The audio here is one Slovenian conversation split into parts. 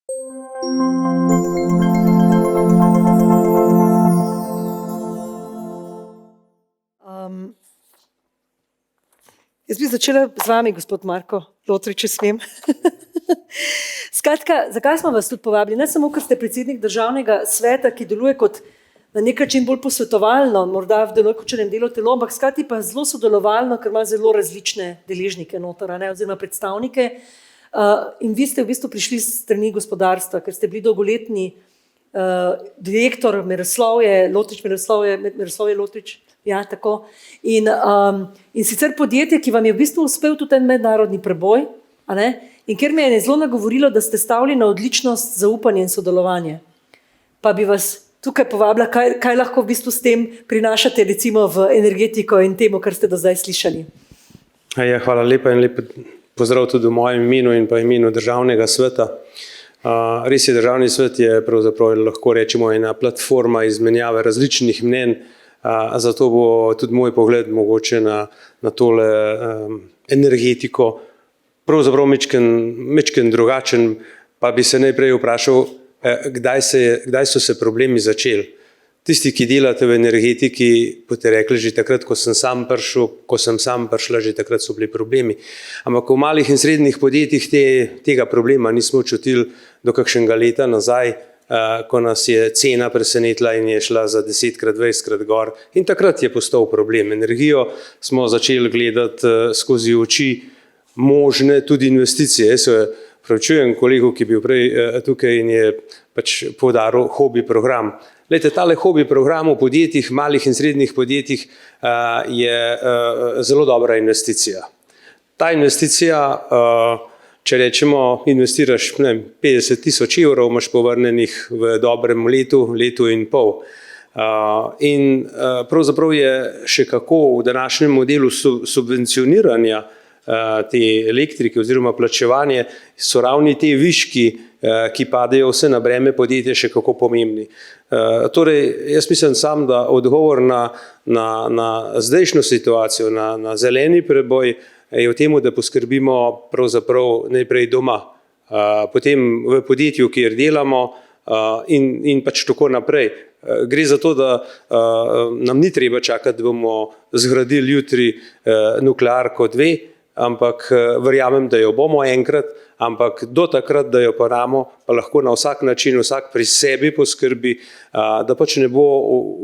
Jaz bi začela z vami, gospod Marko Lotrič, če smem. Skratka, zakaj smo vas tudi povabili? Ne samo, ker ste predsednik Državnega sveta, ki deluje kot na nek način bolj posvetovalno, morda v določenem delu telo, ampak skrati pa zelo sodelovalno, ker ima zelo različne deležnike noter, oziroma predstavnike. In vi ste v bistvu prišli s strani gospodarstva, ker ste bili dolgoletni direktor Meroslovje Lotrič. Ja, tako. In sicer podjetje, ki vam je v bistvu uspel tudi en mednarodni preboj, a ne? In ker me je zelo nagovorilo, da ste stavili na odličnost, zaupanje in sodelovanje. Pa bi vas tukaj povabila, kaj lahko v bistvu s tem prinašate recimo v energetiko in temu, kar ste do zdaj slišali. Ja, hvala lepa in lep pozdrav tudi v mojem imenu in pa imenu Državnega sveta. Res je, Državni svet je pravzaprav lahko rečemo ena platforma izmenjave različnih mnenj, zato bo tudi moj pogled mogoče na tole energetiko pravzaprav mečken drugačen, pa bi se najprej vprašal, kdaj so se problemi začeli. Tisti, ki delate v energetiki, boste rekli že takrat, ko sem sam prišla, že takrat so bili problemi. Ampak v malih in srednjih podjetjih tega problema nismo čutili do kakšnega leta nazaj, ko nas je cena presenetila in je šla za 10-krat, 20-krat gor. In takrat je postal problem. Energijo smo začeli gledati skozi oči možne tudi investicije. Jaz se pravčujem kolegu, ki je bil prej tukaj in je pač poudaril hobi program. Glejte, tale hobi program v podjetjih, malih in srednjih podjetjih je zelo dobra investicija. Ta investicija, če rečemo, investiraš 50.000 evrov, imaš povrnenih v dobrem letu in pol. In pravzaprav je še kako v današnjem modelu subvencioniranja te elektrike oziroma plačevanje, so ravni te viški, ki padejo vse na breme podjetja, še kako pomembni. Torej, jaz mislim sam, da odgovor na zdajšnjo situacijo, na zeleni preboj, je v tem, da poskrbimo pravzaprav najprej doma, potem v podjetju, kjer delamo in pač tako naprej. Gre za to, da nam ni treba čakati, da bomo zgradili jutri nuklearko 2, ampak verjamem, da jo bomo enkrat, ampak do takrat, da jo paramo, pa lahko na vsak način, vsak pri sebi poskrbi, da pač ne bo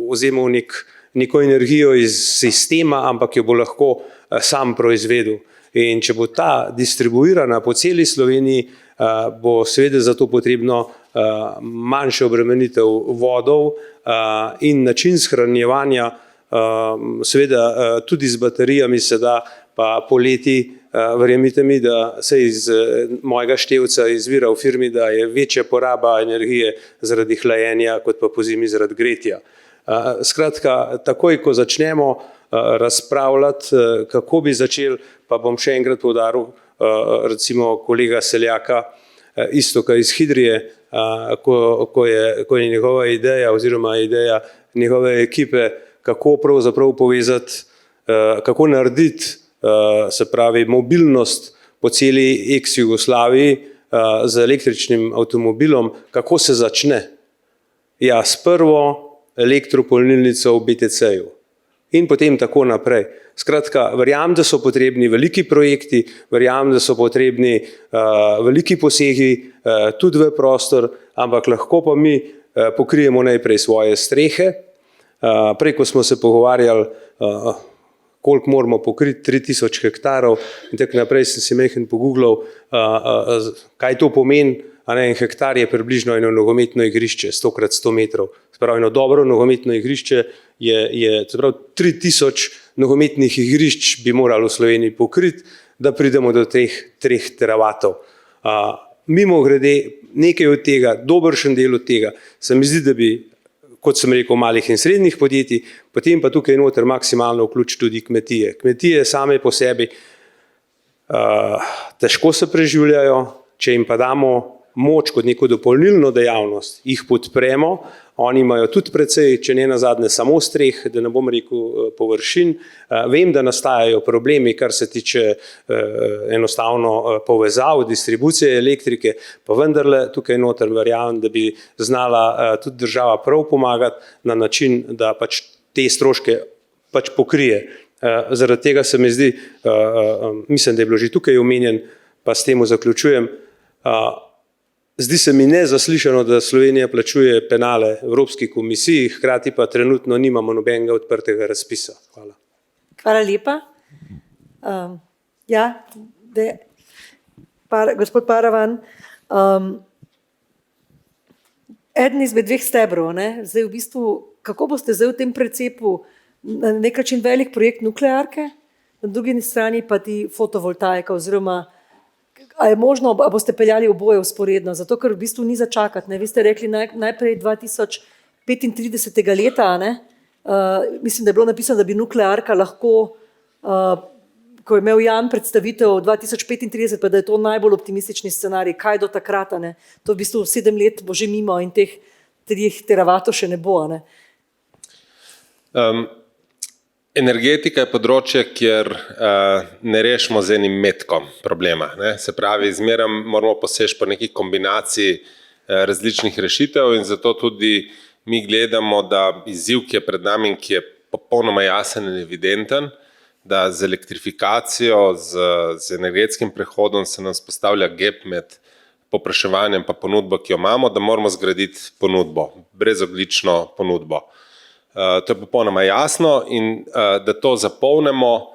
vzemal neko energijo iz sistema, ampak jo bo lahko sam proizvedel. In če bo ta distribuirana po celi Sloveniji, bo seveda za to potrebno manjša obremenitev vodov in način shranjevanja, seveda tudi z baterijami se da, pa poleti, verjemite mi, da se iz mojega števca izvira v firmi, da je večja poraba energije zaradi hlajenja, kot pa pozimi zaradi gretja. Skratka, takoj, ko začnemo razpravljati, kako bi začeli, pa bom še enkrat poudaril, recimo kolega Seljaka, Iztoka iz Hidrije, ko je njegova ideja oziroma ideja njegove ekipe, kako pravzaprav povezati, kako narediti, se pravi, mobilnost po celi ex-Jugoslaviji z električnim avtomobilom, kako se začne? Ja, s prvo elektropolnilnico v BTC-ju in potem tako naprej. Skratka, verjamem, da so potrebni veliki projekti, verjamem, da so potrebni veliki posegi tudi v prostor, ampak lahko pa mi pokrijemo najprej svoje strehe. Prej, ko smo se pogovarjali, koliko moramo pokriti, 3000 hektarov in tako naprej, sem si majhen pogooglal, kaj to pomeni. En hektar je približno eno nogometno igrišče, 100x100 metrov. Spravi, eno dobro nogometno igrišče je 3000 nogometnih igrišč bi morali v Sloveniji pokriti, da pridemo do teh 3 teravatov. Mimo grede, nekaj od tega, dobršen del od tega, se mi zdi, da bi, kot sem rekel, malih in srednjih podjetij, potem pa tukaj noter maksimalno vključiti tudi kmetije. Kmetije same po sebi težko se preživljajo, če jim pa damo moč kot neko dopolnilno dejavnost, jih podpremo. Oni imajo tudi precej, če ne nazadnje, samo streh, da ne bom rekel površin. Vem, da nastajajo problemi, kar se tiče enostavno povezav, distribucije elektrike, pa vendarle tukaj noter verjamem, da bi znala tudi država prav pomagati na način, da pač te stroške pač pokrije. Zaradi tega se mi zdi, mislim, da je bilo že tukaj omenjen, pa s temu zaključujem, zdi se mi nezaslišano, da Slovenija plačuje penale Evropski komisiji, hkrati pa trenutno nimamo nobenega odprtega razpisa. Hvala. Hvala lepa. Gospod Paravan, eden izmed dveh stebrov, zdaj v bistvu, kako boste zdaj v tem precepu na nek način velik projekt nuklearke, na drugi strani pa ti fotovoltaika, oziroma a je možno, a boste peljali oboje vzporedno, zato ker v bistvu ni začakati. Vi ste rekli najprej 2035. leta, mislim, da je bilo napisano, da bi nuklearka lahko, ko je imel Jan predstavitev 2035, pa da je to najbolj optimistični scenarij, kaj do takrat, to v bistvu 7 let bo že mimo in teh 3 teravatov še ne bo. Energetika je področje, kjer ne rešimo z enim metkom problema. Se pravi, zmeraj moramo poseči po neki kombinaciji različnih rešitev in zato tudi mi gledamo, da izziv, ki je pred nami, ki je popolnoma jasen in evidenten, da z elektrifikacijo, z energetskim prehodom se nam spostavlja gap med povpraševanjem pa ponudbo, ki jo imamo, da moramo zgraditi ponudbo, brezogljično ponudbo. To je popolnoma jasno in da to zapolnimo,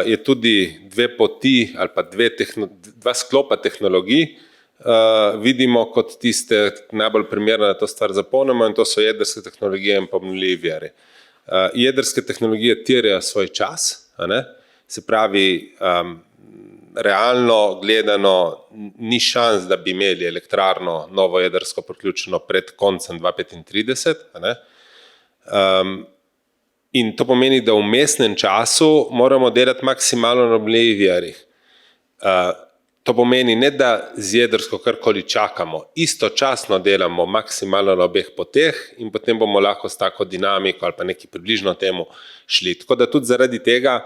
je tudi 2 poti ali pa 2 sklopa tehnologij vidimo kot tiste najbolj primerne, da to stvar zapolnimo, in to so jedrske tehnologije in obnovljivi viri. Jedrske tehnologije terjajo svoj čas, se pravi, realno gledano ni šans, da bi imeli elektrarno novo jedrsko priključeno pred koncem 2035, in to pomeni, da v vmesnem času moramo delati maksimalno na obnovljivih virih. To pomeni ne, da z jedrsko karkoli čakamo, istočasno delamo maksimalno na obeh poteh in potem bomo lahko s tako dinamiko ali pa neki približno temu šli. Tako da tudi zaradi tega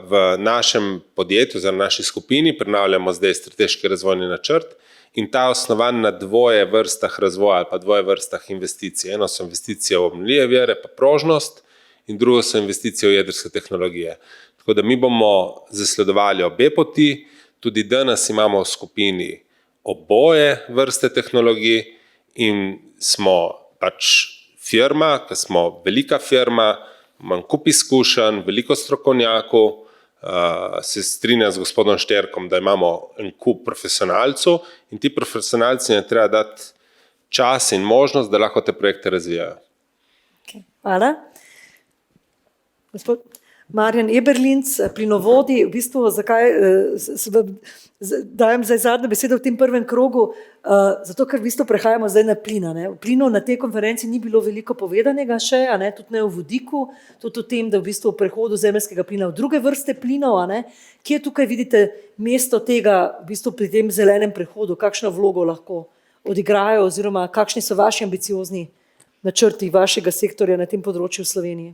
v našem podjetju, v naši skupini prenavljamo zdaj strateški razvojni načrt in ta je osnovan na 2 vrstah razvoja ali pa 2 vrstah investicij. Eno so investicije v obnovljive vire pa prožnost in drugo so investicije v jedrske tehnologije. Tako da mi bomo zasledovali obe poti, tudi danes imamo v skupini oboje vrste tehnologij in smo pač firma, ki smo velika firma, imam kup izkušenj, veliko strokovnjakov, se strinjam z gospodom Šterkom, da imamo en kup profesionalcev in ti profesionalci ne treba dati čas in možnost, da lahko te projekte razvijajo. Hvala. Gospod Marjan Eberlinc, plinovodi, v bistvu zakaj dajem zdaj zadnjo besedo v tem prvem krogu, zato ker v bistvu prehajamo zdaj na plina. O plinu na tej konferenci ni bilo veliko povedanega še, tudi ne o vodiku, tudi o tem, da v bistvu v prehodu zemeljskega plina v druge vrste plinov, kje tukaj vidite mesto tega v bistvu pri tem zelenem prehodu, kakšno vlogo lahko odigrajo oziroma kakšni so vaši ambiciozni načrti vašega sektorja na tem področju v Sloveniji?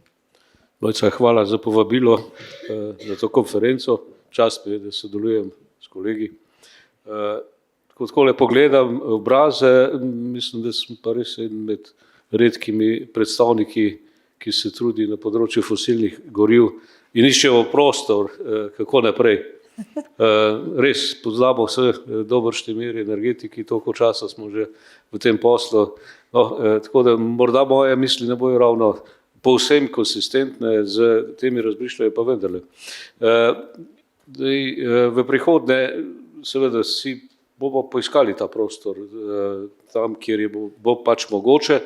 Lojca, hvala za povabilo na to konferenco. Čast mi je, da sodelujem s kolegi. Ko takole pogledam obraze, mislim, da sem pa res eden med redkimi predstavniki, ki se trudi na področju fosilnih goriv in iščejo prostor, kako naprej. Res poznamo vse dobršne meri energetiki, toliko časa smo že v tem poslu. Tako da morda moje misli ne bojo ravno povsem konsistentne z temi razmišljanji, pa vendarle. V prihodnje seveda si bomo poiskali ta prostor tam, kjer bo pač mogoče.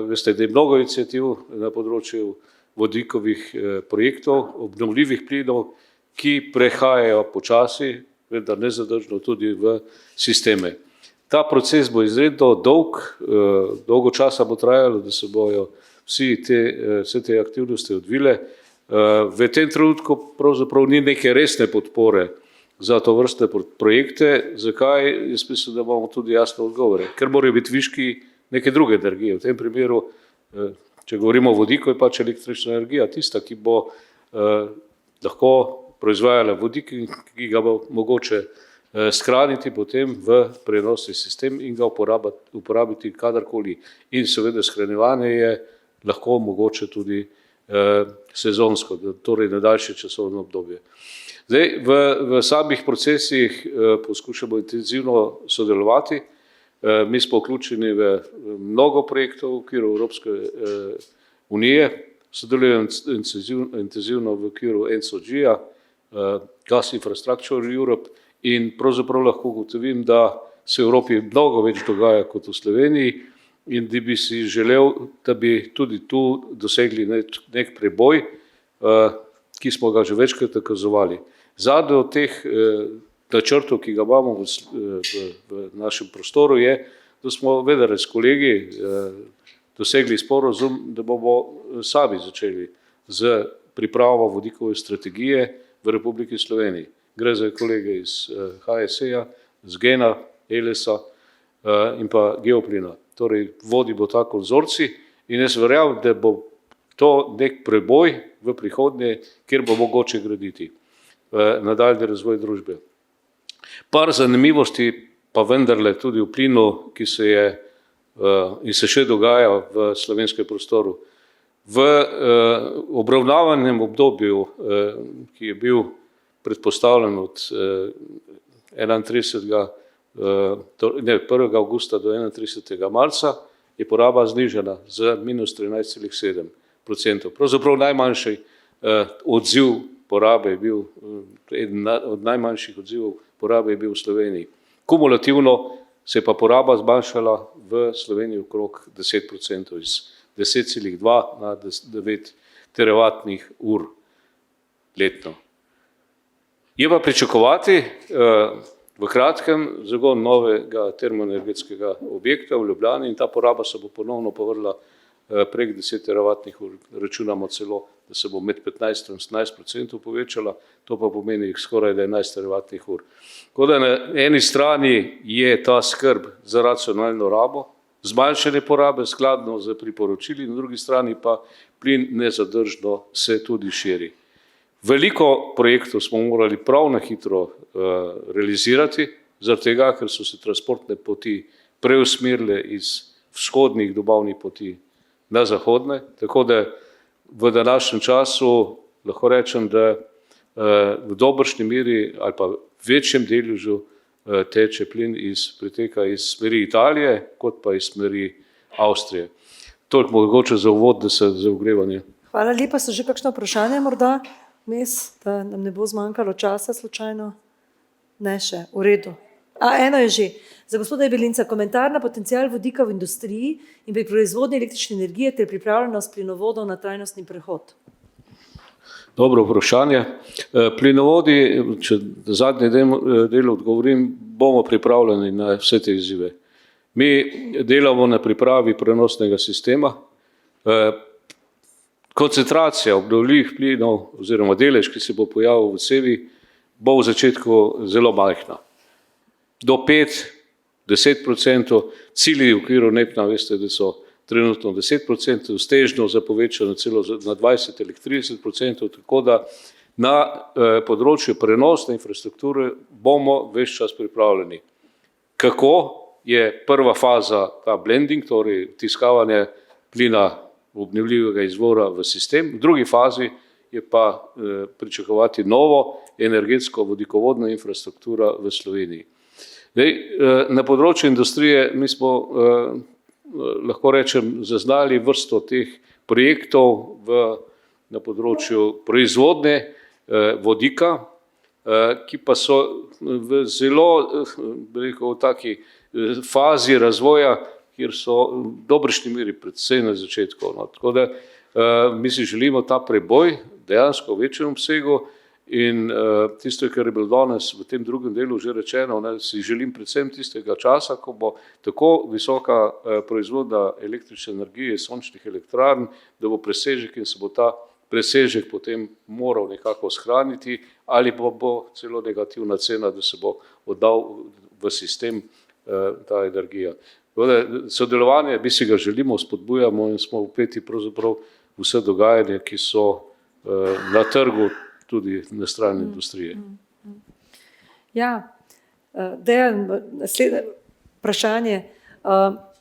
Veste, da je mnogo iniciativ na področju vodikovih projektov, obnovljivih plinov, ki prehajajo počasi, vendar nezadržno tudi v sisteme. Ta proces bo izredno dolgo časa bo trajalo, da se bojo vse te aktivnosti odvile. V tem trenutku pravzaprav ni neke resne podpore za to vrste projekte. Zakaj? Jaz mislim, da imamo tudi jasne odgovore. Ker morajo biti viški neke druge energije. V tem primeru, če govorimo o vodiku, je pač električna energija tista, ki bo lahko proizvajala vodik, ki ga bo mogoče shraniti potem v prenosni sistem in ga uporabiti kadarkoli. In seveda shranjevanje je lahko mogoče tudi sezonsko, torej na daljše časovno obdobje. Zdaj, v samih procesih poskušamo intenzivno sodelovati. Mi smo vključeni v mnogo projektov v okviru Evropske unije, sodelujemo intenzivno v okviru ENTSO-G-ja, Gas Infrastructure Europe, in pravzaprav lahko ugotovim, da se v Evropi mnogo več dogaja kot v Sloveniji in da bi si želel, da bi tudi tu dosegli nek preboj, ki smo ga že večkrat nakazovali. Zadnji od teh načrtov, ki ga imamo v našem prostoru, je, da smo vedeli s kolegi dosegli sporozum, da bomo sami začeli z pripravo vodikove strategije v Republiki Sloveniji. Gre za kolege iz HSE-ja, z GEN-a, ELES-a in pa Geoplina. Torej, vodi bo ta konzorcij in jaz verjamem, da bo to nek preboj v prihodnje, kjer bo mogoče graditi nadaljnji razvoj družbe. Par zanimivosti pa vendarle tudi v plinu, ki se je in se še dogaja v slovenskem prostoru. V obravnavanem obdobju, ki je bil predpostavljen od 1. avgusta do 31. marca, je poraba znižana z minus 13,7%. Pravzaprav najmanjši odziv porabe je bil, eden od najmanjših odzivov porabe je bil v Sloveniji. Kumulativno se je pa poraba zmanjšala v Sloveniji okrog 10%, iz 10,2 na 9 teravatnih ur letno. Je pa pričakovati v kratkem zagon novega termoenergetskega objekta v Ljubljani in ta poraba se bo ponovno povrla prek 10 teravatnih ur. Računamo celo, da se bo med 15 in 18% povečala, to pa pomeni skoraj 11 teravatnih ur. Tako da na eni strani je ta skrb za racionalno rabo, zmanjšanje porabe skladno z priporočili, na drugi strani pa plin nezadržno se tudi širi. Veliko projektov smo morali prav na hitro realizirati, zaradi tega, ker so se transportne poti preusmerile iz vzhodnih dobavnih poti na zahodne, tako da v današnjem času lahko rečem, da v dobršni meri ali pa večjem deležu teče plin priteka iz smeri Italije, kot pa iz smeri Avstrije. Toliko mogoče za uvod, da se za ogrevanje. Hvala lepa, so že kakšno vprašanje morda? Mes, da nam ne bo zmanjkalo časa slučajno? Ne še, v redu. Eno je že. Za gospoda Jebelinca, komentar na potencial vodika v industriji in pri proizvodnji električne energije ter pripravljenost plinovodov na trajnostni prehod. Dobro vprašanje. Plinovodi, če zadnji del odgovorim, bomo pripravljeni na vse te izzive. Mi delamo na pripravi prenosnega sistema. Koncentracija obnovljivih plinov oziroma delež, ki se bo pojavil v cevi, bo v začetku zelo majhna. Do 5–10%, cilji v okviru NEPN-a, veste, da so trenutno 10%, stežno za povečanje celo na 20 ali 30%, tako da na področju prenosne infrastrukture bomo ves čas pripravljeni. Kako je prva faza ta blending, torej vtiskavanje plina obnovljivega izvora v sistem, v drugi fazi je pa pričakovati novo energetsko vodikovodno infrastrukturo v Sloveniji. Na področju industrije mi smo, lahko rečem, zaznali vrsto teh projektov na področju proizvodnje vodika, ki pa so v zelo, v taki fazi razvoja, kjer so v dobršni meri predvsej na začetku. Tako da mi si želimo ta preboj dejansko v večjem obsegu in tisto, kar je bilo danes v tem drugem delu že rečeno, si želim predvsem tistega časa, ko bo tako visoka proizvodnja električne energije, sončnih elektrarn, da bo presežek in se bo ta presežek potem moral nekako shraniti ali bo celo negativna cena, da se bo oddal v sistem ta energija. Sodelovanje, mi si ga želimo, spodbujamo in smo vpeti pravzaprav vse dogajanje, ki so na trgu, tudi na strani industrije. Ja, Dejan, naslednje vprašanje.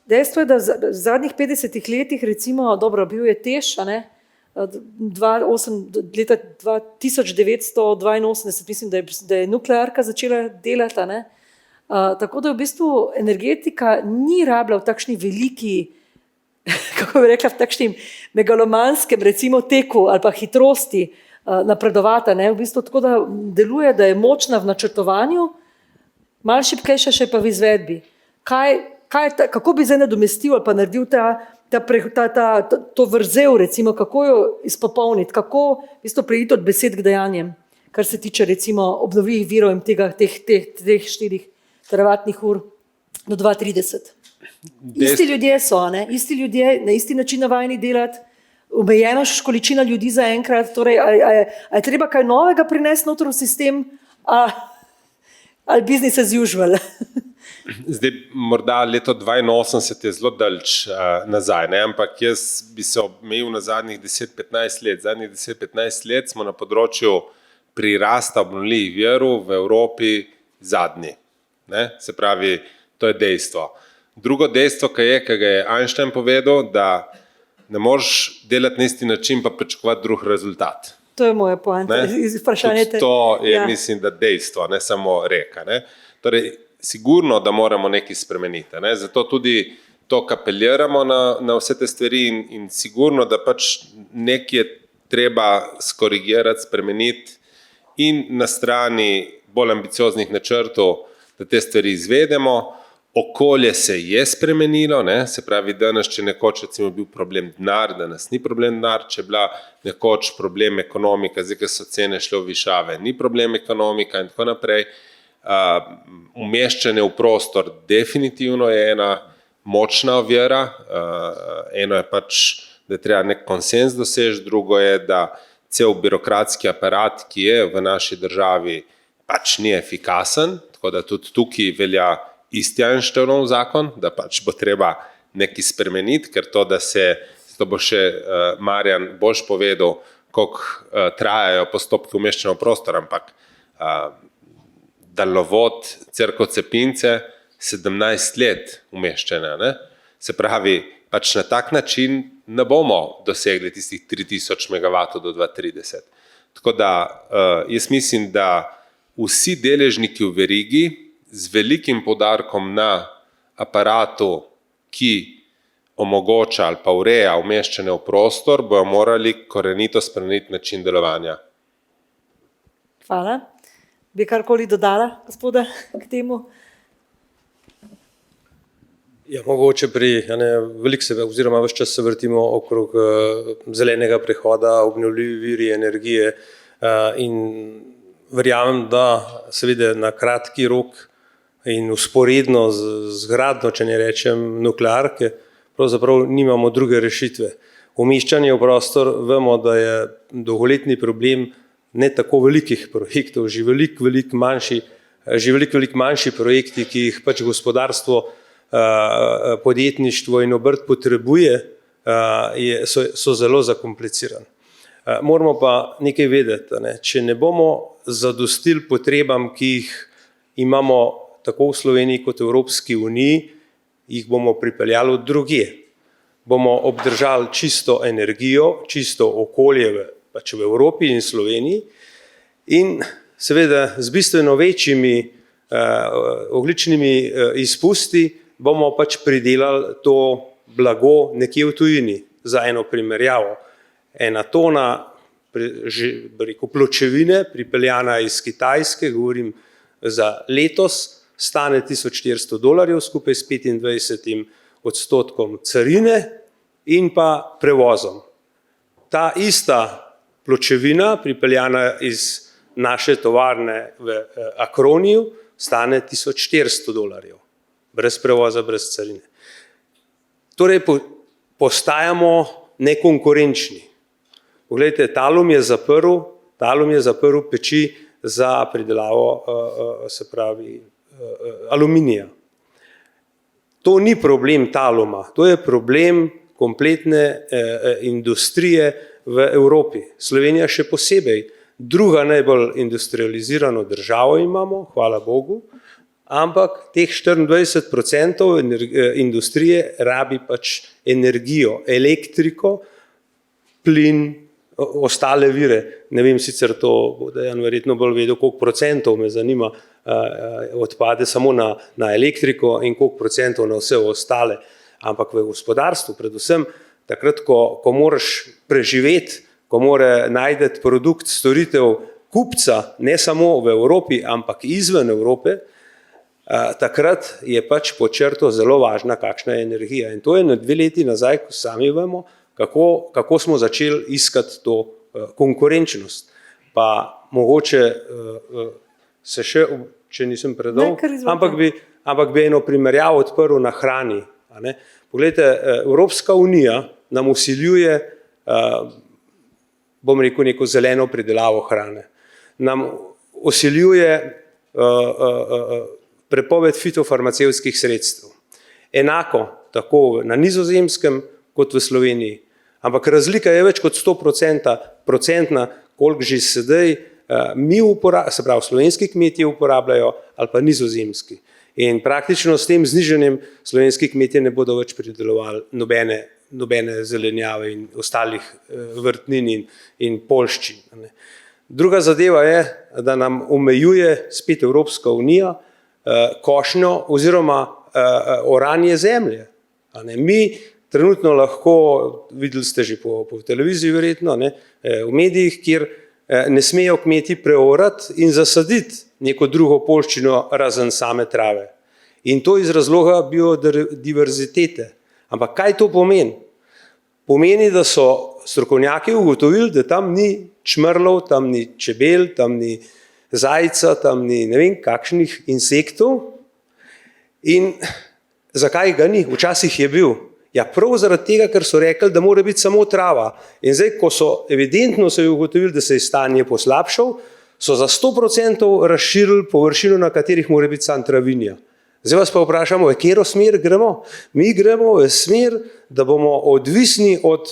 Dejstvo je, da v zadnjih 50 letih, recimo, dobro, bil je TEŠ, leta 1982, mislim, da je nuklearka začela delati, tako da v bistvu energetika ni rabila v takšni veliki, kako bi rekla, v takšnem megalomanskem, recimo, teku ali pa hitrosti napredovati, v bistvu tako, da deluje, da je močna v načrtovanju, malo šibkejša še pa v izvedbi. Kako bi zdaj nadomestil ali pa naredil to vrzel, recimo, kako jo izpopolniti, kako v bistvu preiti od besed k dejanjem, kar se tiče recimo obnovljivih virov in teh 4 teravatnih ur do 2030. Isti ljudje so, isti ljudje, na isti način navajeni delati, omejena količina ljudi za enkrat, torej je treba kaj novega prinesti noter v sistem, ali business as usual. Zdaj, morda leto 82 je zelo daleč nazaj, ampak jaz bi se omejil na zadnjih 10-15 let. Zadnjih 10-15 let smo na področju prirasta obnovljivih virov v Evropi zadnji. Se pravi, to je dejstvo. Drugo dejstvo, ki ga je Einstein povedal, da ne moreš delati na isti način pa pričakovati drug rezultat. To je moja poanta. To je, mislim, da dejstvo, ne samo reka. Torej, sigurno, da moramo nekaj spremeniti. Zato tudi to apeliramo na vse te stvari in sigurno, da pač nekaj je treba skorigirati, spremeniti in na strani bolj ambicioznih načrtov, da te stvari izvedemo. Okolje se je spremenilo, se pravi, danes, če nekoč recimo bil problem denar, danes ni problem denar, če je bila nekoč problem ekonomika, zdaj, ko so cene šle v višave, ni problem ekonomika in tako naprej. Umeščanje v prostor definitivno je ena močna ovira. Eno je pač, da je treba nek konsens doseči, drugo je, da cel birokratski aparat, ki je v naši državi, pač ni efikasen, tako da tudi tukaj velja isti Einsteinov zakon, da pač bo treba nekaj spremeniti, ker to, da to bo še Marjan boljš povedal, koliko trajajo postopki umeščanja v prostor, ampak daljnovod Cerkovce-Pince 17 let umeščanja. Se pravi, pač na tak način ne bomo dosegli tistih 3000 MW do 2030. Tako da jaz mislim, da vsi deležniki v verigi z velikim poudarkom na aparatu, ki omogoča ali pa ureja umeščanje v prostor, bojo morali korenito spremeniti način delovanja. Hvala. Bi karkoli dodala, gospoda, k temu? Ja, mogoče veliko se, oziroma ves čas se vrtimo okrog zelenega prehoda, obnovljivi viri energije in verjamem, da seveda na kratki rok in usporedno z gradnjo, če ne rečem, nuklearke, pravzaprav nimamo druge rešitve. Umeščanje v prostor, vemo, da je dolgoletni problem ne tako velikih projektov, že veliko manjši projekti, ki jih pač gospodarstvo, podjetništvo in obrt potrebuje, so zelo zakomplicirani. Moramo pa nekaj vedeti, če ne bomo zadostili potrebam, ki jih imamo tako v Sloveniji kot v Evropski uniji, jih bomo pripeljali od drugje. Bomo obdržali čisto energijo, čisto okolje pač v Evropi in Sloveniji in seveda z bistveno večjimi ogljičnimi izpusti bomo pač pridelali to blago nekje v tujini. Za eno primerjavo, 1 tona pločevine pripeljana iz Kitajske, govorim za letos, stane $1400 skupaj s 25% carine in pa prevozom. Ta ista pločevina, pripeljana iz naše tovarne v Akroniju, stane $1400, brez prevoza, brez carine. Torej, postajamo nekonkurenčni. Poglejte, Talum je zaprl peči za pridelavo se pravi aluminija. To ni problem Taluma, to je problem kompletne industrije v Evropi. Slovenija še posebej, druga najbolj industrializirano državo imamo, hvala Bogu, ampak teh 24% industrije rabi pač energijo, elektriko, plin, ostale vire. Ne vem sicer to, Dejan verjetno bolj vedel, koliko procentov me zanima, odpade samo na elektriko in koliko procentov na vse ostale. Ampak v gospodarstvu, predvsem takrat, ko moraš preživeti, ko mora najti produkt, storitev kupca, ne samo v Evropi, ampak izven Evrope, takrat je pač pod črto zelo važna, kakšna je energija. In to je 2 leti nazaj, ko sami vemo, kako smo začeli iskati to konkurenčnost. Pa mogoče se še, če nisem predolg, ampak bi eno primerjavo odprl na hrani. Poglejte, Evropska unija nam vsiljuje, bom rekel, neko zeleno pridelavo hrane. Nam vsiljuje prepoved fitofarmacevtskih sredstev. Enako tako na Nizozemskem kot v Sloveniji. Ampak razlika je več kot 100%, koliko že sedaj se pravi slovenski kmetje uporabljajo ali pa nizozemski. In praktično s tem znižanjem slovenski kmetje ne bodo več pridelovali nobene zelenjave in ostalih vrtnin in poljščin. Druga zadeva je, da nam omejuje spet Evropska unija košnjo oziroma oranje zemlje. Mi trenutno lahko, videli ste že po televiziji verjetno, v medijih, kjer ne smejo kmeti preorati in zasaditi neko drugo poljščino razen same trave. In to iz razloga biodiverzitete. Ampak kaj to pomeni? Pomeni, da so strokovnjaki ugotovili, da tam ni čmrlov, tam ni čebel, tam ni zajca, tam ni ne vem kakšnih insektov. In zakaj ga ni? Včasih je bil. Ja, prav zaradi tega, ker so rekli, da mora biti samo trava. In zdaj, ko so evidentno se ugotovili, da se je stanje poslabšal, so za 100% razširili površino, na katerih mora biti samo travinja. Zdaj vas pa vprašamo, v katero smer gremo? Mi gremo v smer, da bomo odvisni od,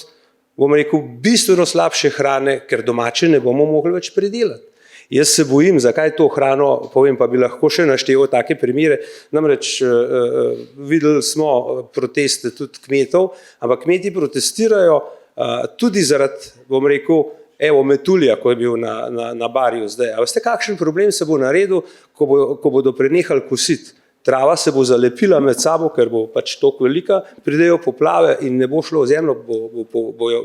bom rekel, bistveno slabše hrane, ker domače ne bomo mogli več pridelati. Jaz se bojim, zakaj to hrano, povem, pa bi lahko še našteval take primere, namreč videli smo proteste tudi kmetov, ampak kmeti protestirajo tudi zaradi, bom rekel, evo metulja, ko je bil na Barju zdaj. A veste, kakšen problem se bo naredil, ko bodo prenehali kositi? Trava se bo zalepila med sabo, ker bo pač toliko velika, pridejo poplave in ne bo šlo v zemljo,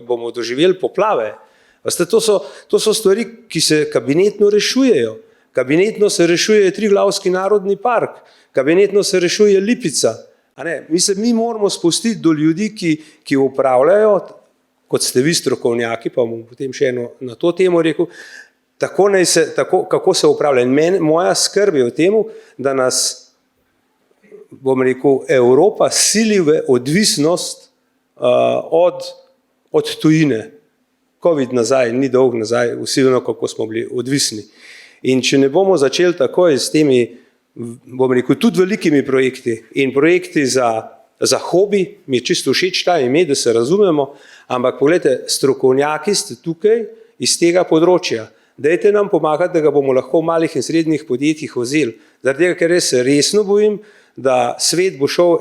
bomo doživeli poplave. Veste, to so stvari, ki se kabinetno rešujejo. Kabinetno se rešuje Triglavski narodni park, kabinetno se rešuje Lipica. Mi moramo spustiti do ljudi, ki upravljajo, kot ste vi strokovnjaki, pa bom potem še eno na to temo rekel, kako se upravlja. In moja skrb je v tem, da nas, bom rekel, Evropa sili v odvisnost od tujine. COVID nazaj, ni dolg nazaj, vsi vemo, kako smo bili odvisni. In če ne bomo začeli takoj s temi, bom rekel, tudi velikimi projekti in projekti za hobi, mi je čisto všeč ta ime, da se razumemo, ampak pogledajte, strokovnjaki ste tukaj iz tega področja. Dajte nam pomagati, da ga bomo lahko v malih in srednjih podjetjih vzeli. Zaradi tega, ker res se resno bojim, da svet bo šel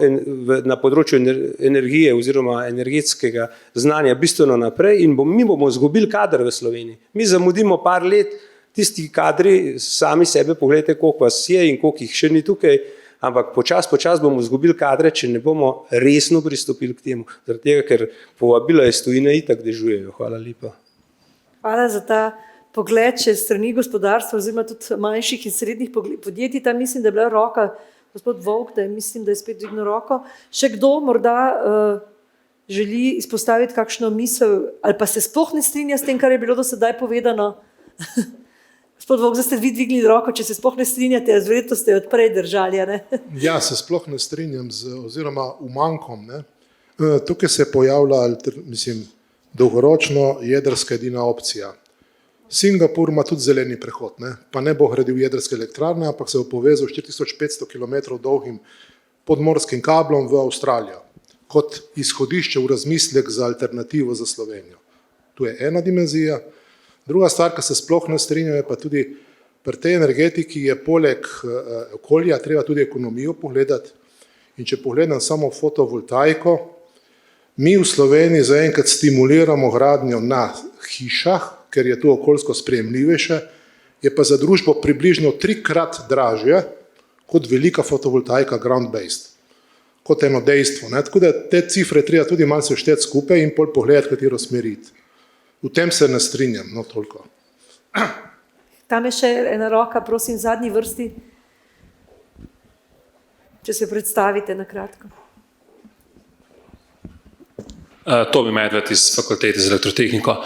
na področju energije oziroma energetskega znanja bistveno naprej in mi bomo izgubili kader v Sloveniji. Mi zamudimo par let, tisti kadri sami sebe, pogledajte, koliko vas je in koliko jih še ni tukaj, ampak počas bomo izgubili kadre, če ne bomo resno pristopili k temu. Zaradi tega, ker povabila iz tujine itak dežujejo. Hvala lepa. Hvala za ta pogled čez strani gospodarstva oziroma tudi manjših in srednjih podjetij. Tam mislim, da je bila roka gospod Volk, da mislim, da je spet dvignil roko. Še kdo morda želi izpostaviti kakšno misel ali pa se sploh ne strinja s tem, kar je bilo do sedaj povedano? Gospod Volk, zdaj ste vi dvignili roko, če se sploh ne strinjate, verjetno ste jo odprej držali, ne? Ja, se sploh ne strinjam oziroma umankom. Tukaj se pojavlja, dolgoročno jedrska edina opcija. Singapur ima tudi zeleni prehod, pa ne bo gradil jedrske elektrarne, ampak se bo povezal 4500 km dolgim podmorskim kablom v Avstralijo, kot izhodišče v razmislek za alternativo za Slovenijo. Tu je ena dimenzija. Druga stvar, ki se sploh ne strinjam, je pa tudi pri tej energetiki je poleg okolja treba tudi ekonomijo pogledati. In če pogledam samo fotovoltaiko, mi v Sloveniji zaenkrat stimuliramo gradnjo na hišah, ker je to okoljsko sprejemljivejše, je pa za družbo približno 3-krat dražje kot velika fotovoltaika ground-based, kot eno dejstvo. Tako da te cifre treba tudi malo sešteti skupaj in pol pogledati, katero smeriti. V tem se ne strinjam, toliko. Tam je še ena roka, prosim, v zadnji vrsti, če se predstavite na kratko. Tomi Medved iz Fakultete za elektrotehniko.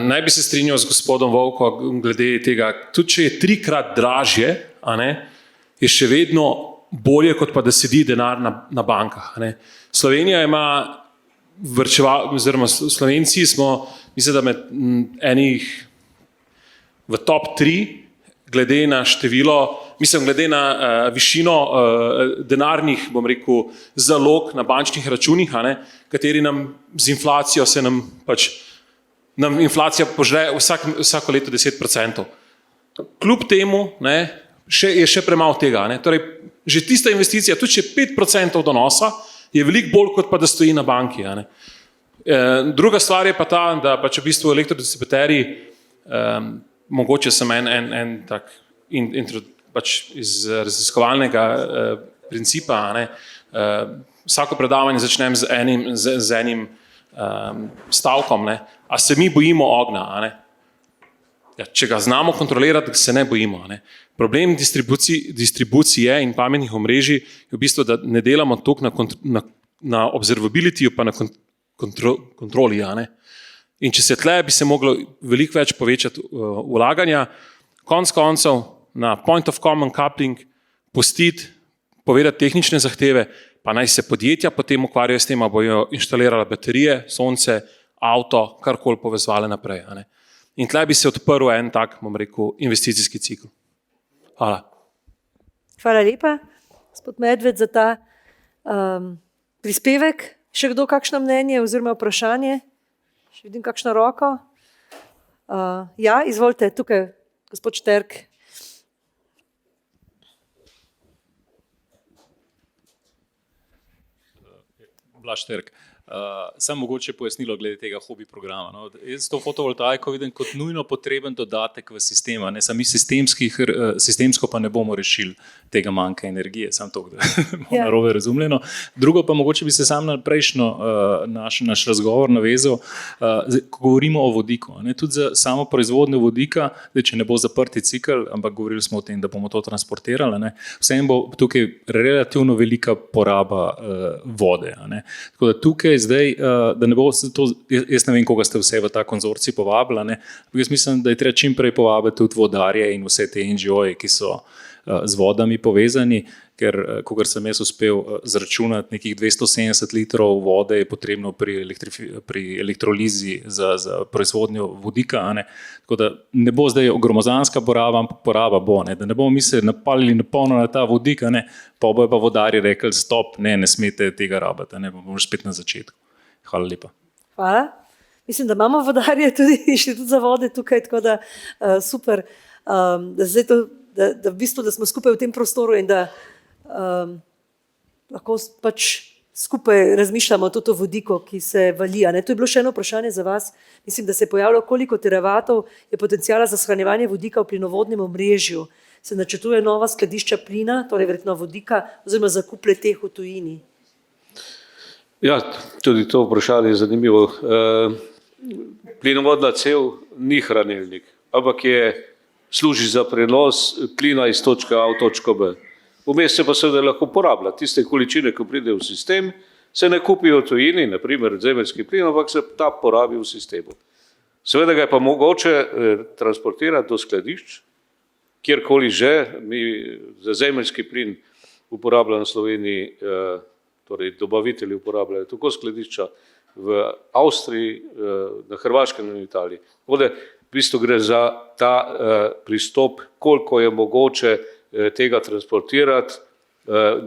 Naj bi se strinjal z gospodom Vovko glede tega, tudi če je 3-krat dražje, je še vedno bolje, kot pa da sedi denar na bankah. Slovenija ima oziroma Slovenci smo, mislim, da med enih v top 3, glede na število, glede na višino denarnih, bom rekel, zalog na bančnih računih, kateri nam z inflacijo nam inflacija požre vsako leto 10%. Kljub temu je še premalo tega. Torej, že tista investicija, tudi če 5% donosa, je veliko bolj, kot pa da stoji na banki. Druga stvar je pa ta, da pač v bistvu elektrodistributerji, mogoče sem en tak pač iz raziskovalnega principa, vsako predavanje začnem z enim stavkom, a se mi bojimo ognja. Ja, če ga znamo kontrolirati, se ne bojimo. Problem distribucije in pametnih omrežij je v bistvu, da ne delamo toliko na observabilityju, pa na kontroli. In če se tle, bi se moglo veliko več povečati vlaganja, konec koncev na point of common coupling pustiti, povedati tehnične zahteve, pa naj se podjetja potem ukvarjajo s tem, a bojo inštalirala baterije, sonce, avto, karkoli povezovali naprej. In tle bi se odprl en tak, bom rekel, investicijski cikl. Hvala. Hvala lepa, gospod Medved, za ta prispevek. Še kdo kakšno mnenje oziroma vprašanje? Še vidim kakšno roko? Ja, izvolite, tukaj, gospod Šterk. Blaž Šterk. Samo mogoče pojasnilo glede tega hobi programa. Jaz to fotovoltaiko vidim kot nujno potreben dodatek v sistema. Sami sistemsko pa ne bomo rešili tega manjka energije, samo to, da bomo narobe razumljeno. Drugo pa mogoče bi se sam na prejšnjo naš razgovor navezal, ko govorimo o vodiku. Tudi za samo proizvodnjo vodika, če ne bo zaprti cikl, ampak govorili smo o tem, da bomo to transportirali, vsem bo tukaj relativno velika poraba vode. Tako da tukaj zdaj, da ne bo to, jaz ne vem, koga ste vse v ta konzorcij povabili, jaz mislim, da je treba čim prej povabiti tudi vodarje in vse te NGO-je, ki so z vodami povezani, ker, kogar sem jaz uspel zračunati, nekih 270 litrov vode je potrebno pri elektrolizi za proizvodnjo vodika, tako da ne bo zdaj gromozanska poraba, ampak poraba bo, da ne bomo mi se napalili napolno na ta vodik, pa bojo pa vodarji rekli, stop, ne smete tega rabiti, bomo spet na začetku. Hvala lepa. Hvala. Mislim, da imamo vodarje tudi inštitut za vode tukaj, tako da super, da zdaj to, da v bistvu, da smo skupaj v tem prostoru in da lahko pač skupaj razmišljamo tudi o vodiku, ki se valija. To je bilo še eno vprašanje za vas. Mislim, da se je pojavilo, koliko teravatov je potencijala za shranjevanje vodika v plinovodnem omrežju. Se načrtuje nova skladišča plina, torej verjetno vodika, oziroma zakup le-teh v tujini. Ja, tudi to vprašanje je zanimivo. Plinovodna cev ni hranilnik, ampak služi za prenos plina iz točke A v točko B. Vmes se pa seveda lahko uporablja. Tiste količine, ko pride v sistem, se ne kupijo v tujini, naprimer zemeljski plin, ampak se ta porabi v sistemu. Seveda ga je pa mogoče transportirati do skladišč, kjerkoli že. Mi za zemeljski plin uporabljamo v Sloveniji, torej dobavitelji uporabljajo tako skladišča v Avstriji, na Hrvaškem in v Italiji. Tako da v bistvu gre za ta pristop, koliko je mogoče tega transportirati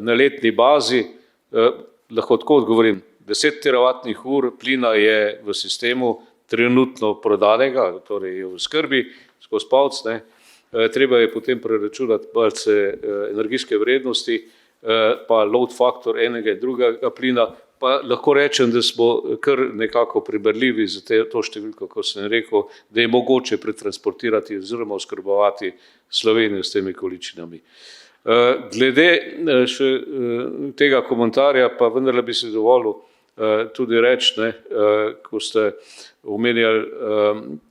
na letni bazi. Lahko tako odgovorim, 10 teravatnih ur plina je v sistemu trenutno prodanega, torej je v skrbi skozi palc, ne. Treba je potem preračunati malce energijske vrednosti, pa load factor enega in drugega plina, pa lahko rečem, da smo kar nekako primerljivi za to številko, ko sem rekel, da je mogoče pretransportirati oziroma oskrbovati Slovenijo s temi količinami. Glede še tega komentarja, pa vendarle bi si dovolil tudi reči, ne, ko ste omenjali,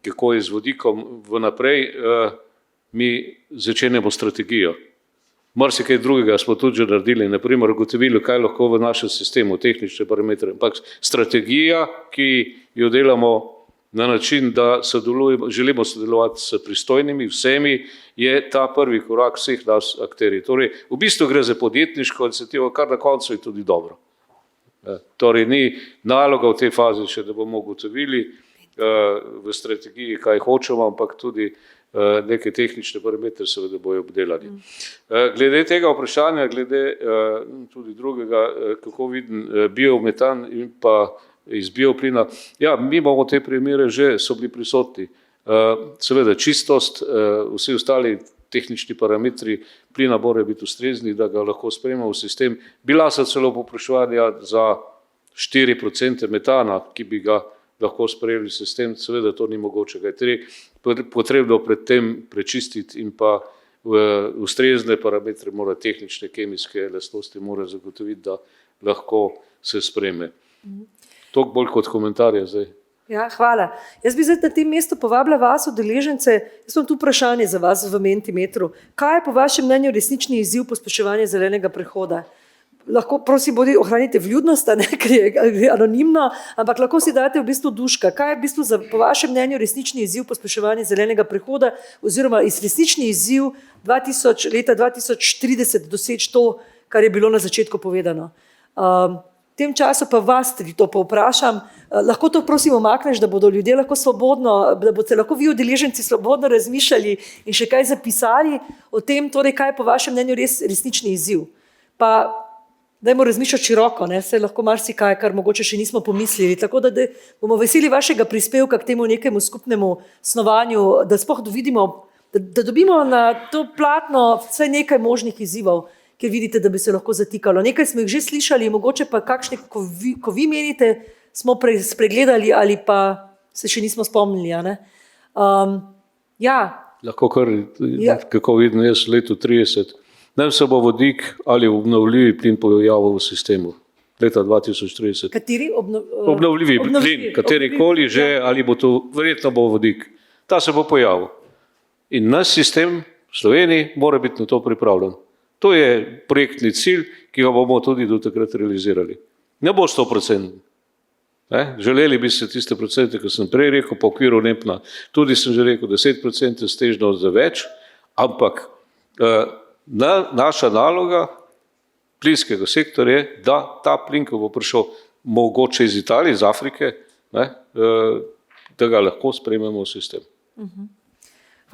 kako je z vodikom vnaprej, mi začenjamo strategijo. Marsikaj drugega smo tudi že naredili, naprimer ugotovili, kaj lahko v našem sistemu, tehnične parametre, ampak strategija, ki jo delamo na način, da želimo sodelovati s pristojnimi, vsemi, je ta prvi korak vseh nas akterjev. Torej, v bistvu gre za podjetniško iniciativo, kar na koncu je tudi dobro. Torej, ni naloga v tej fazi še, da bomo ugotovili v strategiji, kaj hočemo, ampak tudi neke tehnične parametre seveda bojo obdelani. Glede tega vprašanja, glede tudi drugega, kako vidim biometan in pa iz bioplina, ja, mi imamo te primere že, so bili prisotni. Seveda čistost, vsi ostali tehnični parametri plina morajo biti ustrezni, da ga lahko sprejmemo v sistem. Bila so celo povpraševanja za 4% metana, ki bi ga lahko sprejeli v sistem, seveda to ni mogoče, kaj potrebno predtem prečistiti in pa ustrezne parametre mora tehnične, kemijske lastnosti mora zagotoviti, da lahko se sprejme. Toliko bolj kot komentarje zdaj. Ja, hvala. Jaz bi zdaj na tem mestu povabila vas, udeležence, jaz imam tu vprašanje za vas v Mentimetru. Kaj je po vašem mnenju resnični izziv pospeševanja zelenega prehoda? Lahko, prosim, ohranite vljudnost, ne, ker je anonimno, ampak lahko si date v bistvu duška. Kaj je v bistvu po vašem mnenju resnični izziv pospeševanja zelenega prehoda oziroma resnični izziv leta 2030 doseči to, kar je bilo na začetku povedano? V tem času pa vas to povprašam, lahko to prosim omakneš, da bodo ljudje lahko svobodno, da boste lahko vi udeleženci svobodno razmišljali in še kaj zapisali o tem, torej kaj je po vašem mnenju resnični izziv. Pa dajmo razmišljati široko, ne, se lahko marsikaj, kar mogoče še nismo pomislili, tako da bomo veseli vašega prispevka k temu nekemu skupnemu snovanju, da sploh vidimo, da dobimo na to platno vsaj nekaj možnih izzivov, kjer vidite, da bi se lahko zatikalo. Nekaj smo jih že slišali, mogoče pa kakšne, ko vi menite, smo spregledali ali pa se še nismo spomnili. Ne? Ja. Lahko kar, kako vidim, jaz leto 30. Nam se bo vodik ali obnovljivi plin pojavil v sistemu leta 2030. Kateri? Obnovljivi plin, katerikoli že, ali bo to, verjetno bo vodik. Ta se bo pojavil. In naš sistem v Sloveniji mora biti na to pripravljen. To je projektni cilj, ki ga bomo tudi do takrat realizirali. Ne bo 100%. Želeli bi se tiste procente, ki sem prej rekel, po okviru NEPN-a. Tudi sem že rekel 10% stežno za več, ampak naša naloga plinskega sektorja je, da ta plin, ko bo prišel mogoče iz Italije, iz Afrike, da ga lahko sprejmemo v sistem.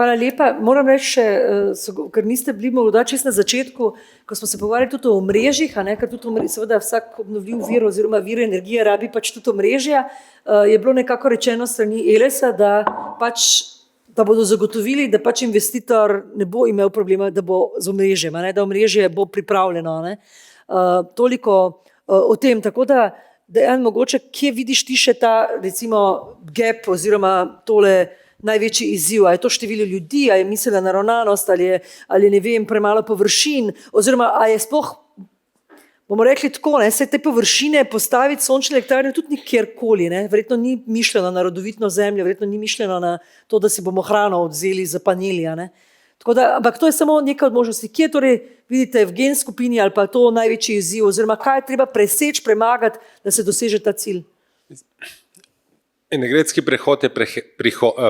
Hvala lepa. Moram reči, ker niste bili morda čisto na začetku, ko smo se pogovarjali tudi o omrežjih, ker tudi seveda vsak obnovljiv vir oziroma vir energije rabi pač tudi omrežja, je bilo nekako rečeno strani Elesa, da bodo zagotovili, da pač investitor ne bo imel problema, da bo z omrežjem, da omrežje bo pripravljeno. Toliko o tem, tako da mogoče, kje vidiš ti še ta recimo gap oziroma tole največji izziv, a je to število ljudi, a je miselna naravnanost, ali ne vem, premalo površin, oziroma a je sploh, bomo rekli tako, se te površine postaviti sončne elektrarne tudi nikjerkoli, verjetno ni mišljeno na rodovitno zemljo, verjetno ni mišljeno na to, da si bomo hrano odzeli za paneli, Tako da, ampak to je samo nekaj od možnosti. Kje torej vidite v gen skupini ali pa to največji izziv, oziroma kaj je treba preseči, premagati, da se doseže ta cilj? Energetski prehod je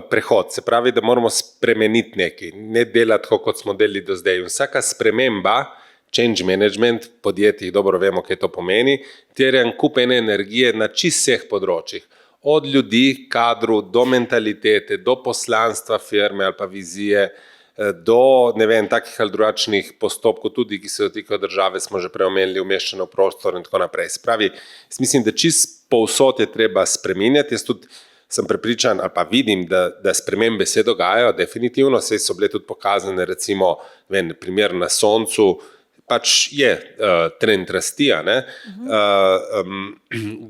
prehod, se pravi, da moramo spremeniti nekaj, ne delati tako, kot smo delali do zdaj. Vsaka sprememba, change management podjetjih, dobro vemo, kaj to pomeni, terja en kup ene energije na čist vseh področjih. Od ljudi, kadru, do mentalitete, do poslanstva firme ali pa vizije, do takih ali drugačnih postopkov, tudi ki se dotikajo države, smo že prej omenili, umeščeno v prostor in tako naprej. Se pravi, mislim, da čist povsod je treba spreminjati. Jaz tudi sem prepričan ali pa vidim, da spremembe se dogajajo, definitivno, saj so bile tudi pokazane, recimo, primer na Soncu, pač je trend rasti.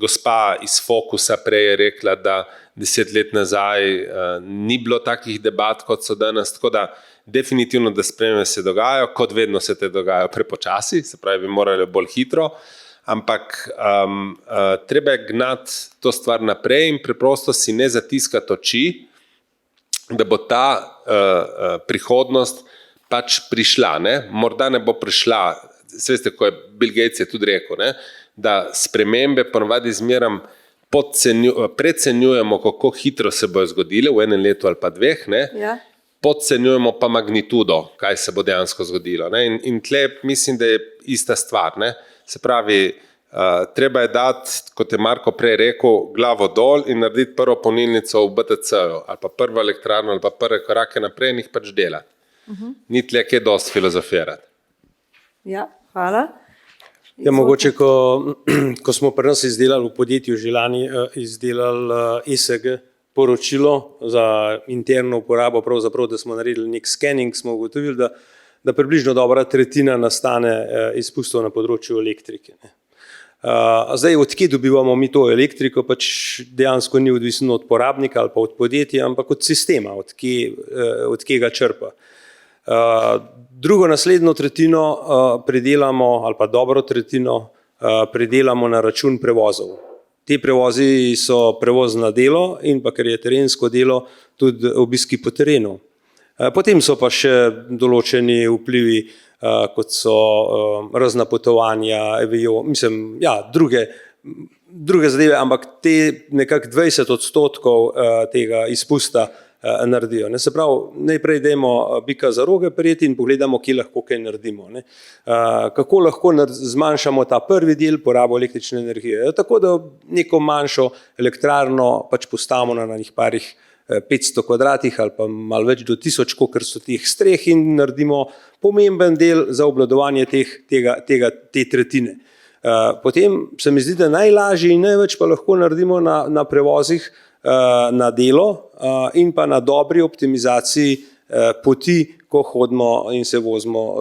Gospa iz Focusa prej je rekla, da 10 let nazaj ni bilo takih debat, kot so danes, tako da definitivno, da spremembe se dogajajo, kot vedno se te dogajajo prepočasi, se pravi, bi morali bolj hitro, ampak treba je gnati to stvar naprej in preprosto si ne zatiskati oči, da bo ta prihodnost pač prišla. Morda ne bo prišla, veste, ko je Bill Gates je tudi rekel, da spremembe ponovadi zmeram precenjujemo, kako hitro se bojo zgodile v enem letu ali pa dveh, podcenjujemo pa magnitudo, kaj se bo dejansko zgodilo. In tle mislim, da je ista stvar. Se pravi, treba je dati, kot je Marko prej rekel, glavo dol in narediti prvo polnilnico v BTC-ju ali pa prvo elektrarno ali pa prve korake naprej in jih pač delati. Ni tle kaj dosti filozofirati. Ja, hvala. Ja, mogoče, ko smo pri nas izdelali v podjetju že lani izdelali ESG poročilo za interno uporabo, pravzaprav, da smo naredili nek scanning, smo ugotovili, da približno dobra tretjina nastane izpustov na področju elektrike. Zdaj, odkje dobivamo mi to elektriko, pač dejansko ni odvisno od porabnika ali pa od podjetja, ampak od sistema, od kje ga črpa. Drugo naslednjo tretjino predelamo, ali pa dobro tretjino predelamo na račun prevozov. Te prevozi so prevoz na delo in pa, ker je terensko delo, tudi obiski po terenu. Potem so pa še določeni vplivi, kot so razna potovanja, druge zadeve, ampak te nekako 20% tega izpusta naredijo. Se pravi, najprej dajmo bika za roge prijeti in pogledamo, kje lahko kaj naredimo. Kako lahko zmanjšamo ta prvi del porabo električne energije. Tako da neko manjšo elektrarno pač postavimo na njih parih 500 kvadratih ali pa malo več do 1000, kolikor so teh streh in naredimo pomemben del za obvladovanje te tretjine. Potem se mi zdi, da najlažje in največ pa lahko naredimo na prevozih na delo in pa na dobri optimizaciji poti, ko hodimo in se vozimo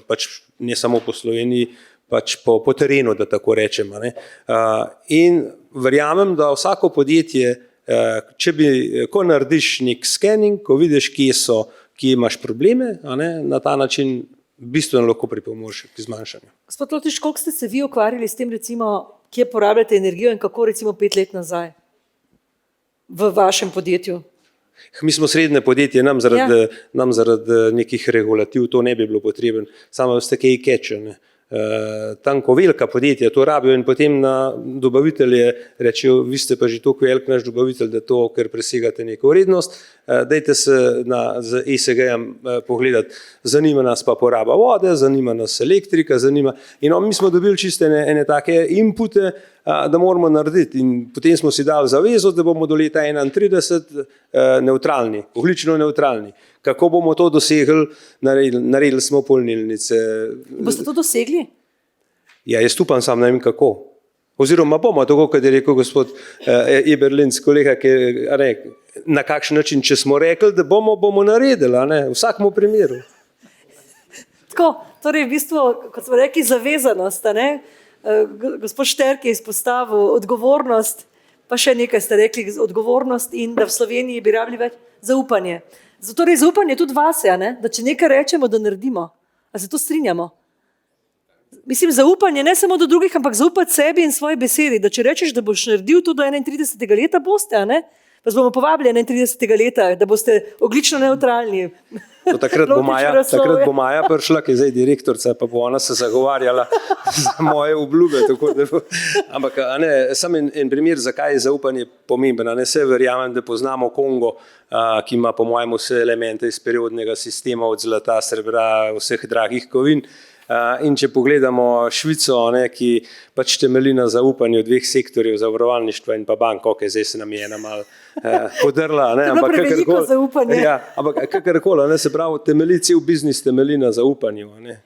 pač ne samo po Sloveniji, pač po terenu, da tako rečemo. In verjamem, da vsako podjetje, ko narediš nek scanning, ko vidiš, kje imaš probleme, na ta način bistveno lahko pripomoreš k zmanjšanju. Gospod Lotič, koliko ste se vi ukvarjali s tem, recimo, kje porabljate energijo in kako recimo 5 let nazaj v vašem podjetju? Mi smo srednje podjetje, nam zaradi nekih regulativ to ne bi bilo potreben, samo ste kaj keče. Tam, ko velika podjetja to rabijo in potem na dobavitelje rečejo, vi ste pa že toliko velik naš dobavitelj, da to, ker presegate neko vrednost, dajte se z ESG-jem pogledati, zanima nas pa poraba vode, zanima nas elektrika, in mi smo dobili čiste ene take inpute, da moramo narediti in potem smo si dali zavezo, da bomo do leta 2031 neutralni, ogljično neutralni. Kako bomo to dosegli, naredili smo polnilnice. Boste to dosegli? Ja, jaz upam, sam ne vem kako. Oziroma bomo, tako kot je rekel gospod Eberlinc, kolega, na kakšen način, če smo rekli, da bomo naredili, v vsakem primeru. Tako, torej v bistvu, kot smo rekli, zavezanost, gospod Šterk je izpostavil odgovornost, pa še nekaj ste rekli, odgovornost in da v Sloveniji bi rabili več zaupanje. Torej zaupanje tudi vase, da če nekaj rečemo, da naredimo. A se to strinjamo? Mislim, zaupanje ne samo do drugih, ampak zaupati sebi in svoji besedi, da če rečeš, da boš naredil to do 31. leta, boste, Vas bomo povabili 31. leta, da boste ogljično nevtralni. Takrat bo Maja prišla, ki je zdaj direktorica, pa bo ona se zagovarjala za moje obljube. Ampak samo en primer, zakaj je zaupanje pomemben. Vse verjamem, da poznamo Kongo, ki ima po mojem vse elemente iz periodnega sistema, od zlata, srebra, vseh dragih kovin. In če pogledamo Švico, ne, ki pač temelji na zaupanju dveh sektorjev, zavarovalništva in pa bank, ok, zdaj se nam je ena malo podrla. Ne, To je bilo preveliko zaupanje. Ja, ampak kakorkoli, ne, se pravi, temelji cel biznis temelji na zaupanju. Ne.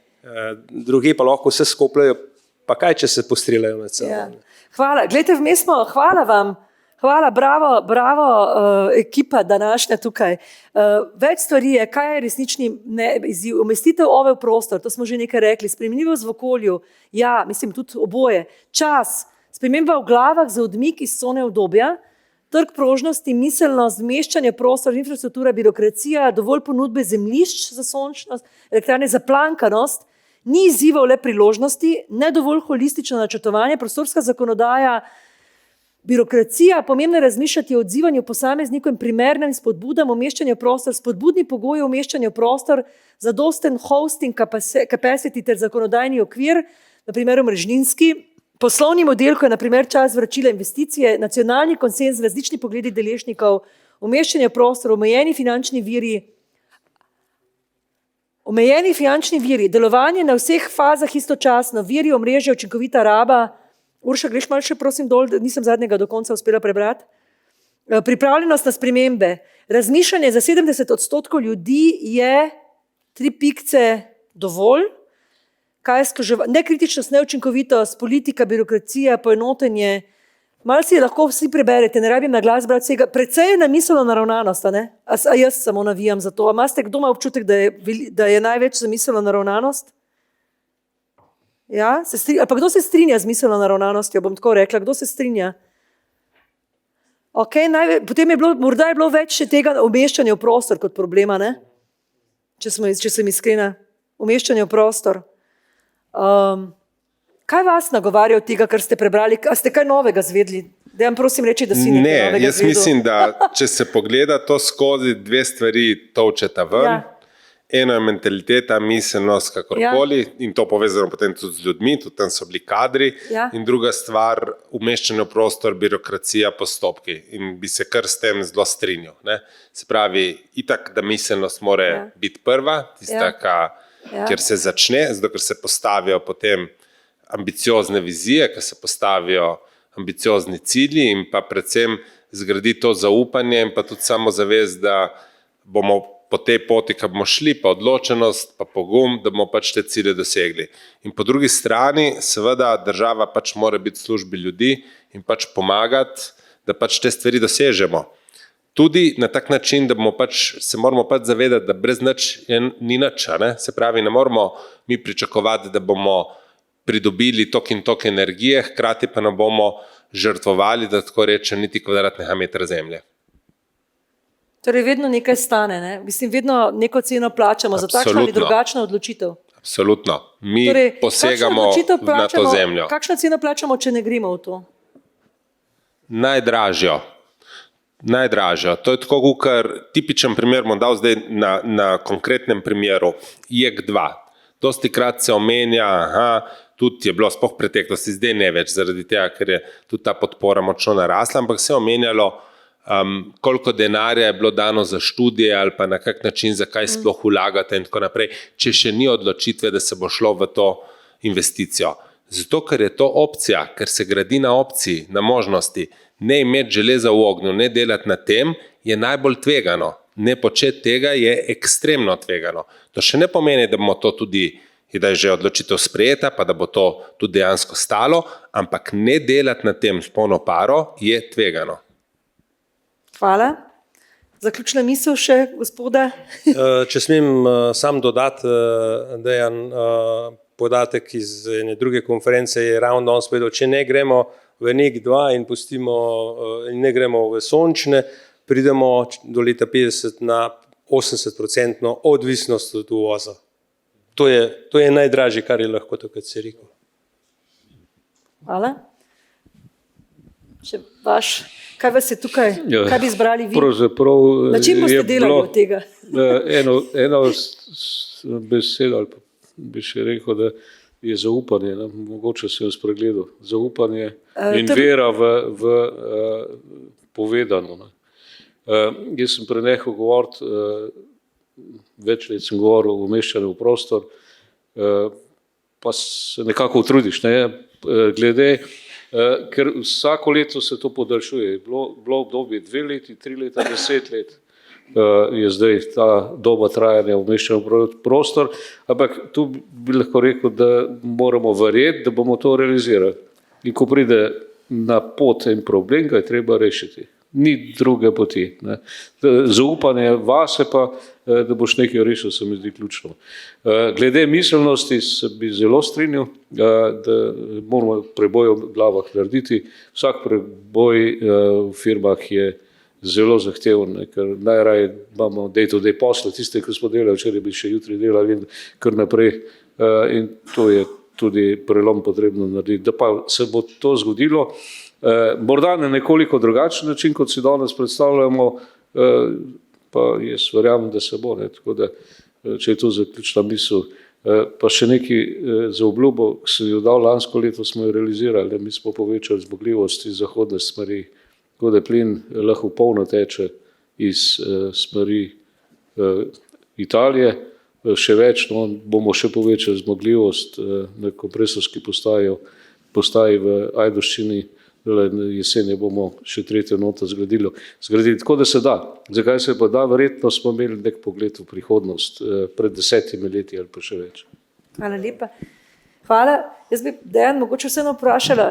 Druge pa lahko vse skopljajo, pa kaj, če se postreljajo med sabo. Ja. Hvala, glejte, vmes smo, hvala vam. Hvala, bravo ekipa današnja tukaj. Več stvari je, kaj je resnični izziv. Umestitev OVE v prostor, to smo že nekaj rekli, spremenljivost v okolju, ja, mislim tudi oboje. Čas, sprememba v glavah za odmik iz cone obdobja, trg prožnosti, miselnost, zmeščanje prostor, infrastruktura, birokracija, dovolj ponudbe zemljišč za sončnost, elektrarne, zaplankanost, ni izzivov le priložnosti, ne dovolj holistično načrtovanje, prostorska zakonodaja, birokracija, pomembno je razmišljati o odzivanju posameznikom in primernem spodbudam umeščanja v prostor, spodbudni pogoji umeščanja v prostor, zadosten hosting capacity ter zakonodajni okvir, na primer omrežninski, poslovni model, ko je na primer čas vračila investicije, nacionalni konsens, različni pogledi deležnikov, umeščanje v prostor, omejeni finančni viri, delovanje na vseh fazah istočasno, viri omrežja, učinkovita raba. Urša, greš malo še prosim dol, nisem zadnjega do konca uspela prebrati. Pripravljenost na spremembe. Razmišljanje za 70% ljudi je 3 pikce dovolj. Kaj je nekritičnost, neučinkovitost, politika, birokracija, poenotenje. Malo si lahko vsi preberete, ne rabim na glas brati vsega. Precej je na miselno naravnanost, a ne? A jaz samo navijam za to. A imate kdo ima občutek, da je največ za miselno naravnanost? Ja, ali pa kdo se strinja z miselno naravnanostjo, bom tako rekla, kdo se strinja? Okay, potem morda je bilo več še tega umeščanja v prostor kot problema, ne? Če sem iskrena, umeščanje v prostor. Kaj vas nagovarja od tega, kar ste prebrali? A ste kaj novega zvedli? Dejan, prosim reči, da si nekaj novega zvedel. Ne, jaz mislim, da če se pogleda to skozi, 2 stvari tolčeta ven. Ja. Eno je mentaliteta, miselnost, kakorkoli, in to povezano potem tudi z ljudmi, tudi tam so bili kadri. Ja. In druga stvar, umeščanje v prostor, birokracija, postopki. In bi se kar s tem zelo strinjal. Ne? Se pravi, itak, da miselnost mora biti prva, tista, kjer se začne, zato ker se postavijo potem ambiciozne vizije, ker se postavijo ambiciozni cilji in pa predvsem zgradi to zaupanje in pa tudi samozavest, da bomo po tej poti, ki bomo šli, pa odločenost, pa pogum, da bomo pač te cilje dosegli. In po drugi strani, seveda, država pač mora biti v službi ljudi in pač pomagati, da pač te stvari dosežemo. Tudi na tak način, da se moramo pač zavedati, da brez nič ni nič. Se pravi, ne moramo mi pričakovati, da bomo pridobili tok in tok energije, hkrati pa ne bomo žrtvovali, da tako rečem, niti kvadratnega metra zemlje. Torej, vedno nekaj stane, ne? Mislim, vedno neko ceno plačamo za takšno ali drugačno odločitev. Absolutno. Mi posegamo na to zemljo. Kakšno ceno plačamo, če ne gremo v to? Najdražjo. To je tako, kar tipičen primer bom dal zdaj na konkretnem primeru. JEK2. Dostikrat se omenja, tudi je bilo sploh preteklosti, zdaj ne več, zaradi tega, ker je tudi ta podpora močno narasla, ampak se je omenjalo, koliko denarja je bilo dano za študije ali pa na kak način, zakaj sploh vlagate in tako naprej, če še ni odločitve, da se bo šlo v to investicijo. Zato, ker je to opcija, ker se gradi na opciji, na možnosti, ne imeti železa v ognju, ne delati na tem, je najbolj tvegano. Ne početi tega je ekstremno tvegano. To še ne pomeni, da bomo to tudi, da je že odločitev sprejeta, pa da bo to tudi dejansko stalo, ampak ne delati na tem s polno paro je tvegano. Hvala. Zaključna misel še, gospoda? Če smem sam dodati, Dejan, podatek iz ene druge konference je ravno danes povedal, če ne gremo v NEK2 in ne gremo v sončne, pridemo do leta 50 na 80% odvisnost od uvoza. To je najdražje, kar je lahko takrat se rekel. Hvala. Še kaj vas je tukaj, kaj bi izbrali vi? Na čim boste delali od tega? Eno besedo, ali pa bi še rekel, da je zaupanje, mogoče se jo spregledal, zaupanje in vera v povedano. Jaz sem prenehal govoriti, več let sem govoril o umeščanju v prostor, pa se nekako utrudiš, ne, glede, ker vsako leto se to podaljšuje. Bilo obdobje 2 leti, 3 leta, 10 let je zdaj ta doba trajanja umeščena v prostor, ampak tu bi lahko rekel, da moramo verjeti, da bomo to realizirali. In ko pride na pot en problem, ga je treba rešiti. Ni druge poti. Ne. Zaupanje vase pa, da boš nekaj rešil, se mi zdi ključno. Glede miselnosti se bi zelo strinjal, da moramo preboj v glavah narediti. Vsak preboj v firmah je zelo zahteven, ker najraje imamo day-to-day posle, tiste, ki smo delali včeraj, bi še jutri delali in kar naprej. In to je tudi prelom potrebno narediti. Da pa se bo to zgodilo, morda na nekoliko drugačen način, kot si danes predstavljamo, pa jaz verjamem, da se bo. Ne. Tako da, če je to zaključna misel, pa še nekaj za obljubo, ki sem jo dal lansko leto, smo jo realizirali. Mi smo povečali zmogljivosti zahodne smeri, tako da plin lahko polno teče iz smeri Italije. Še več, no, bomo še povečali zmogljivost na kompresorski postaji v Ajdovščini. Jeseni bomo še 3. noto zgradili. Tako da se da. Zakaj se pa da? Verjetno smo imeli nek pogled v prihodnost pred 10 leti ali pa še več. Hvala lepa. Hvala. Jaz bi Dejan mogoče vseeno vprašala,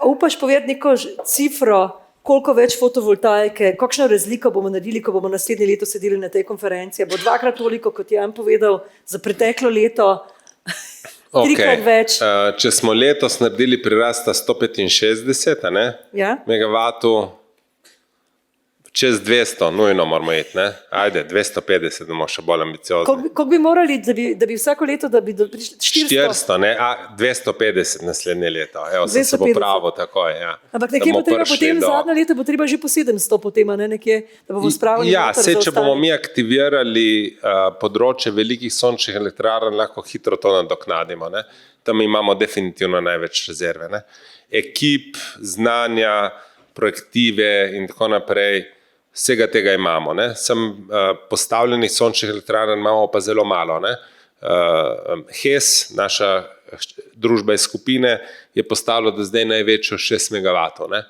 a upaš povedati neko cifro, koliko več fotovoltaike, kakšno razliko bomo naredili, ko bomo naslednje leto sedeli na tej konferenci? Bo 2-krat toliko, kot je Jan povedal, za preteklo leto? 3-krat več. Če smo letos naredili prirasta 165 megavatov, čez 200, nujno moramo iti, ne? Ajde, 250, bomo še bolj ambiciozni. Koliko bi morali, da bi vsako leto, da bi prišli 400? 400, ne? 250 naslednje leto. Evo, sem se popravil takoj, ja. Ampak nekje bo treba potem, zadnje leto bo treba že po 700 potem, ne? Nekje, da bomo spravili. Ja, če bomo mi aktivirali področje velikih sončnih elektrarn, lahko hitro to nadoknadimo, ne? Tam imamo definitivno največ rezerve, ne? Ekip, znanja, projektive in tako naprej. Vsega tega imamo. Ne? Postavljenih sončnih elektrarn imamo pa zelo malo. Ne? HES, naša družba iz skupine, je postavila do zdaj največjo 6 megavatov. Ne?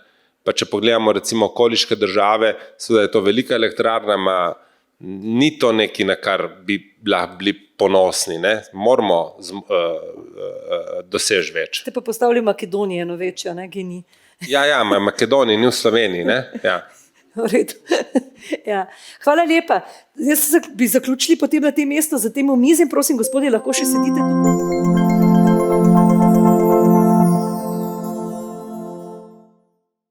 Pa če pogledamo recimo okoliške države, seveda je to velika elektrarna, ni to nekaj, na kar bi bili ponosni. Ne? Moramo doseči več. Ste pa postavili v Makedoniji eno večjo, ne? Geni. Ja, Makedoniji, ni v Sloveniji. Ne? Ja. Ja. Hvala lepa. Jaz bi zaključili potem na tem mestu za tem omizjem. Prosim, gospodje, lahko še sedite tukaj.